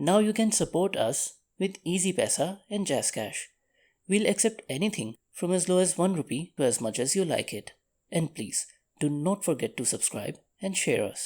Now you can support us with Easy Paisa and Jazz Cash. We'll accept anything from as low as 1 rupee to as much as you like it. And please, do not forget to subscribe and share us.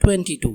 22.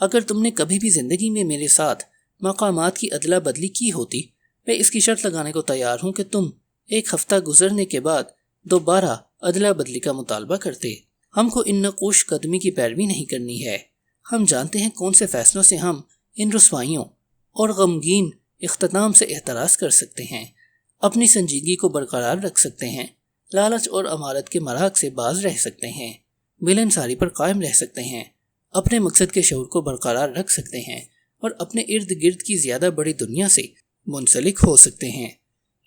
اگر تم نے کبھی بھی زندگی میں میرے ساتھ مقامات کی ادلا بدلی کی ہوتی، میں اس کی شرط لگانے کو تیار ہوں کہ تم ایک ہفتہ گزرنے کے بعد دوبارہ ادلا بدلی کا مطالبہ کرتے۔ ہم کو ان نقوش قدمی کی پیروی نہیں کرنی ہے۔ ہم جانتے ہیں کون سے فیصلوں سے ہم ان رسوائیوں اور غمگین اختتام سے احتراز کر سکتے ہیں، اپنی سنجیدگی کو برقرار رکھ سکتے ہیں، لالچ اور امارت کے مراق سے باز رہ سکتے ہیں، ملنساری پر قائم رہ سکتے ہیں، اپنے مقصد کے شعور کو برقرار رکھ سکتے ہیں اور اپنے ارد گرد کی زیادہ بڑی دنیا سے منسلک ہو سکتے ہیں۔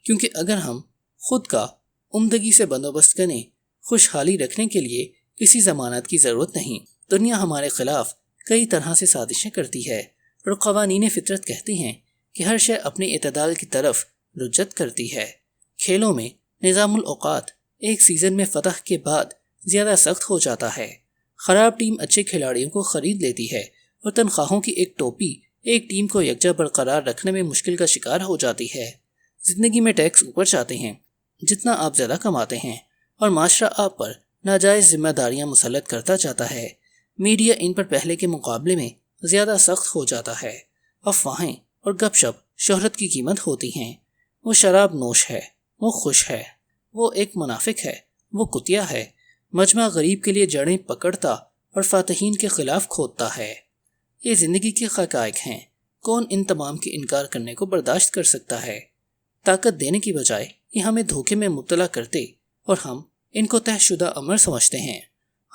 کیونکہ اگر ہم خود کا عمدگی سے بندوبست کریں، خوشحالی رکھنے کے لیے کسی ضمانت کی ضرورت نہیں۔ دنیا ہمارے خلاف کئی طرح سے سازشیں کرتی ہے اور قوانین فطرت کہتی ہیں کہ ہر شے اپنے اعتدال کی طرف رجعت کرتی ہے۔ کھیلوں میں نظام الاوقات ایک سیزن میں فتح کے بعد زیادہ سخت ہو جاتا ہے۔ خراب ٹیم اچھے کھلاڑیوں کو خرید لیتی ہے اور تنخواہوں کی ایک ٹوپی ایک ٹیم کو یکجا برقرار رکھنے میں مشکل کا شکار ہو جاتی ہے۔ زندگی میں ٹیکس اوپر جاتے ہیں جتنا آپ زیادہ کماتے ہیں، اور معاشرہ آپ پر ناجائز ذمہ داریاں مسلط کرتا جاتا ہے۔ میڈیا ان پر پہلے کے مقابلے میں زیادہ سخت ہو جاتا ہے۔ افواہیں اور گپ شپ شہرت کی قیمت ہوتی ہیں۔ وہ شراب نوش ہے، وہ خوش ہے، وہ ایک منافق ہے، وہ کتیا ہے۔ مجمع غریب کے لیے جڑیں پکڑتا اور فاتحین کے خلاف کھودتا ہے۔ یہ زندگی کے حقائق ہیں، کون ان تمام کے انکار کرنے کو برداشت کر سکتا ہے؟ طاقت دینے کی بجائے یہ ہمیں دھوکے میں مبتلا کرتے اور ہم ان کو طے شدہ امر سمجھتے ہیں۔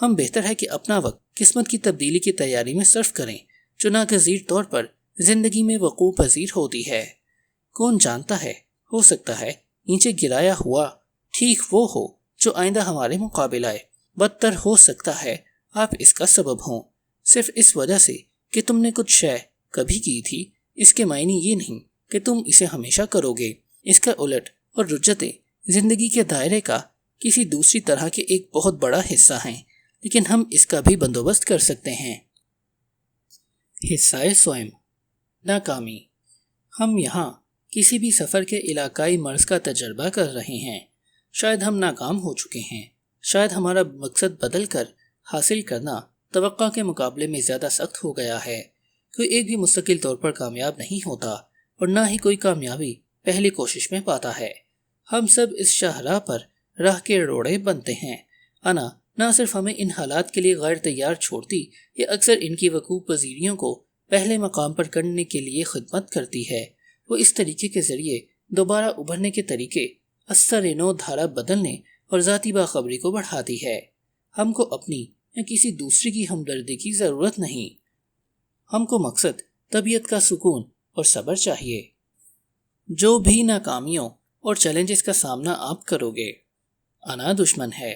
ہم بہتر ہے کہ اپنا وقت قسمت کی تبدیلی کی تیاری میں صرف کریں جو ناگزیر طور پر زندگی میں وقوع پذیر ہوتی ہے۔ کون جانتا ہے، ہو سکتا ہے نیچے گرایا ہوا ٹھیک وہ ہو جو آئندہ ہمارے مقابل آئے۔ بدتر ہو سکتا ہے آپ اس کا سبب ہوں، صرف اس وجہ سے کہ تم نے کچھ شے کبھی کی تھی۔ اس کے معنی یہ نہیں کہ تم اسے ہمیشہ کرو گے۔ اس کا الٹ اور رجعتیں زندگی کے دائرے کا کسی دوسری طرح کے ایک بہت بڑا حصہ ہیں، لیکن ہم اس کا بھی بندوبست کر سکتے ہیں۔ حصہ سوئم، ناکامی۔ ہم یہاں کسی بھی سفر کے علاقائی مرض کا تجربہ کر رہے ہیں۔ شاید ہم ناکام ہو چکے ہیں، شاید ہمارا مقصد بدل کر حاصل کرنا توقع کے مقابلے میں زیادہ سخت ہو گیا ہے۔ کوئی ایک بھی مستقل طور پر کامیاب نہیں ہوتا اور نہ ہی کوئی کامیابی پہلی کوشش میں پاتا ہے۔ ہم سب اس شاہراہ پر راہ کے روڑے بنتے ہیں۔ انا نہ صرف ہمیں ان حالات کے لیے غیر تیار چھوڑتی، یہ اکثر ان کی وقوع پذیریوں کو پہلے مقام پر کرنے کے لیے خدمت کرتی ہے۔ وہ اس طریقے کے ذریعے دوبارہ ابھرنے کے طریقے، اثر نو دھارا بدلنے اور ذاتی باخبری کو بڑھاتی ہے۔ ہم کو اپنی یا کسی دوسرے کی ہمدردی کی ضرورت نہیں۔ ہم کو مقصد، طبیعت کا سکون اور صبر چاہیے۔ جو بھی ناکامیوں اور چیلنجز کا سامنا آپ کرو گے، انا دشمن ہے۔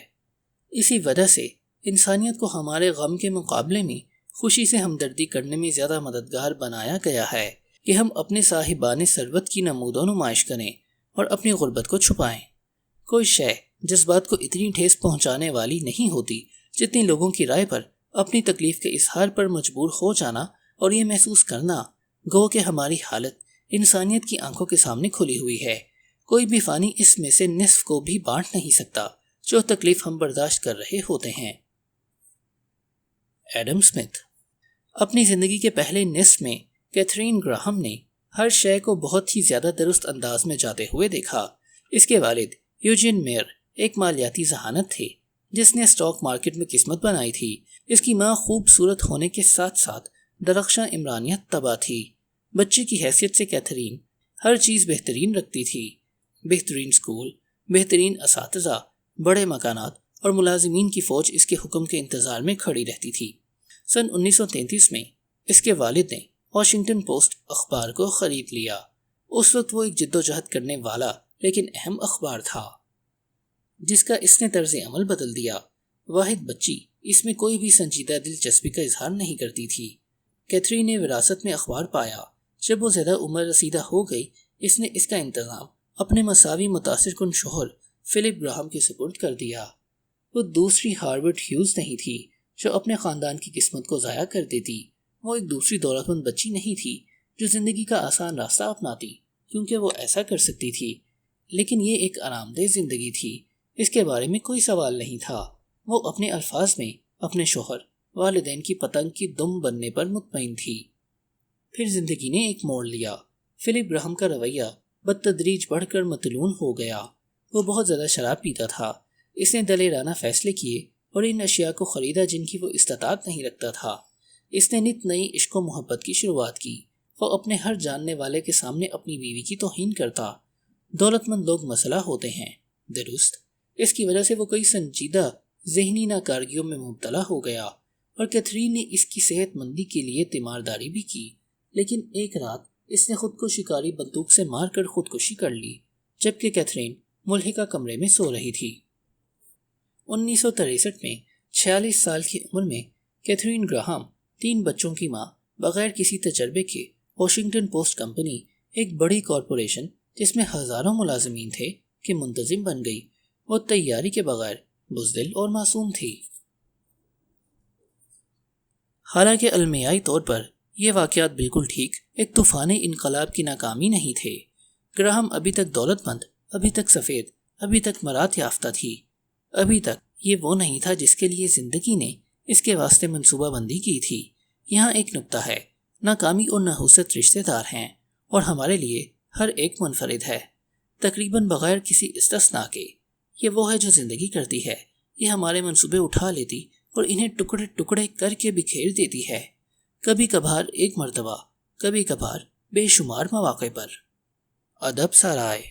اسی وجہ سے انسانیت کو ہمارے غم کے مقابلے میں خوشی سے ہمدردی کرنے میں زیادہ مددگار بنایا گیا ہے کہ ہم اپنے صاحبان ثروت کی نمود و نمائش کریں اور اپنی غربت کو چھپائیں۔ کوئی شے جذبات کو اتنی ٹھیس پہنچانے والی نہیں ہوتی جتنی لوگوں کی رائے پر اپنی تکلیف کے اظہار پر مجبور ہو جانا اور یہ محسوس کرنا گو کہ ہماری حالت انسانیت کی آنکھوں کے سامنے کھلی ہوئی ہے۔ کوئی بھی فانی اس میں سے نصف کو بھی بانٹ نہیں سکتا جو تکلیف ہم برداشت کر رہے ہوتے ہیں۔ Adam Smith. اپنی زندگی کے پہلے نصف میں کیتھرین گراہم نے ہر شے کو بہت ہی زیادہ درست انداز میں جاتے ہوئے دیکھا۔ اس کے والد یوجین میئر ایک مالیاتی ذہانت تھے جس نے اسٹاک مارکیٹ میں قسمت بنائی تھی۔ اس کی ماں خوبصورت ہونے کے ساتھ ساتھ درخشاں عمرانیت طبع تھی۔ بچے کی حیثیت سے کیتھرین ہر چیز بہترین رکھتی تھی۔ بہترین اسکول، بہترین اساتذہ، بڑے مکانات اور ملازمین کی فوج اس کے حکم کے انتظار میں کھڑی رہتی تھی۔ سن 1933 میں اس کے والد نے واشنگٹن پوسٹ اخبار کو خرید لیا۔ اس وقت وہ ایک جدوجہد کرنے والا لیکن اہم اخبار تھا جس کا اس نے طرز عمل بدل دیا۔ واحد بچی اس میں کوئی بھی سنجیدہ دلچسپی کا اظہار نہیں کرتی تھی۔ کیتھرین نے وراثت میں اخبار پایا۔ جب وہ زیادہ عمر رسیدہ ہو گئی، اس نے اس کا انتظام اپنے مساوی متاثر کن شوہر فلپ گراہم کے سپرد کر دیا۔ وہ دوسری ہارورڈ ہیوز نہیں تھی جو اپنے خاندان کی قسمت کو ضائع کر دیتی۔ وہ ایک دوسری دولت مند بچی نہیں تھی جو زندگی کا آسان راستہ اپناتی کیونکہ وہ ایسا کر سکتی تھی، لیکن یہ ایک آرام دہ زندگی تھی۔ اس کے بارے میں کوئی سوال نہیں تھا۔ وہ اپنے الفاظ میں اپنے شوہر والدین کی پتنگ کی دم بننے پر مطمئن تھی۔ پھر زندگی نے ایک موڑ لیا۔ فلپ گراہم کا رویہ بتدریج بڑھ کر متلون ہو گیا۔ وہ بہت زیادہ شراب پیتا تھا۔ اس نے دلیرانہ فیصلے کیے اور ان اشیاء کو خریدا جن کی وہ استطاعت نہیں رکھتا تھا۔ اس نے نت نئی عشق و محبت کی شروعات کی۔ وہ اپنے ہر جاننے والے کے سامنے اپنی بیوی کی توہین کرتا۔ دولت مند لوگ مسئلہ ہوتے ہیں، درست۔ اس کی وجہ سے وہ کئی سنجیدہ ذہنی ناکارگیوں میں مبتلا ہو گیا اور کیتھرین نے اس کی صحت مندی کے لیے تیمارداری بھی کی۔ لیکن ایک رات اس نے خود کو شکاری بندوق سے مار کر خودکشی کر لی، جبکہ کیتھرین ملحقہ کمرے میں سو رہی تھی۔ 1963 میں 46 سال کی عمر میں کیتھرین گراہم 3 بچوں کی ماں بغیر کسی تجربے کے واشنگٹن پوسٹ کمپنی، ایک بڑی کارپوریشن جس میں ہزاروں ملازمین تھے، کہ منتظم بن گئی۔ وہ تیاری کے بغیر بزدل اور معصوم تھی۔ حالانکہ علمیائی طور پر یہ واقعات بالکل ٹھیک ایک طوفانی انقلاب کی ناکامی نہیں تھے۔ گراہم ابھی تک دولت مند، ابھی تک سفید، ابھی تک مراد یافتہ تھی۔ ابھی تک یہ وہ نہیں تھا جس کے لیے زندگی نے اس کے واسطے منصوبہ بندی کی تھی۔ یہاں ایک نکتہ ہے، ناکامی اور نحوست رشتہ دار ہیں، اور ہمارے لیے ہر ایک منفرد ہے، تقریباً بغیر کسی استثناء کے۔ یہ وہ ہے جو زندگی کرتی ہے، یہ ہمارے منصوبے اٹھا لیتی اور انہیں ٹکڑے ٹکڑے کر کے بکھیر دیتی ہے، کبھی کبھار ایک مرتبہ، کبھی کبھار بے شمار مواقع پر۔ ادب سرائے۔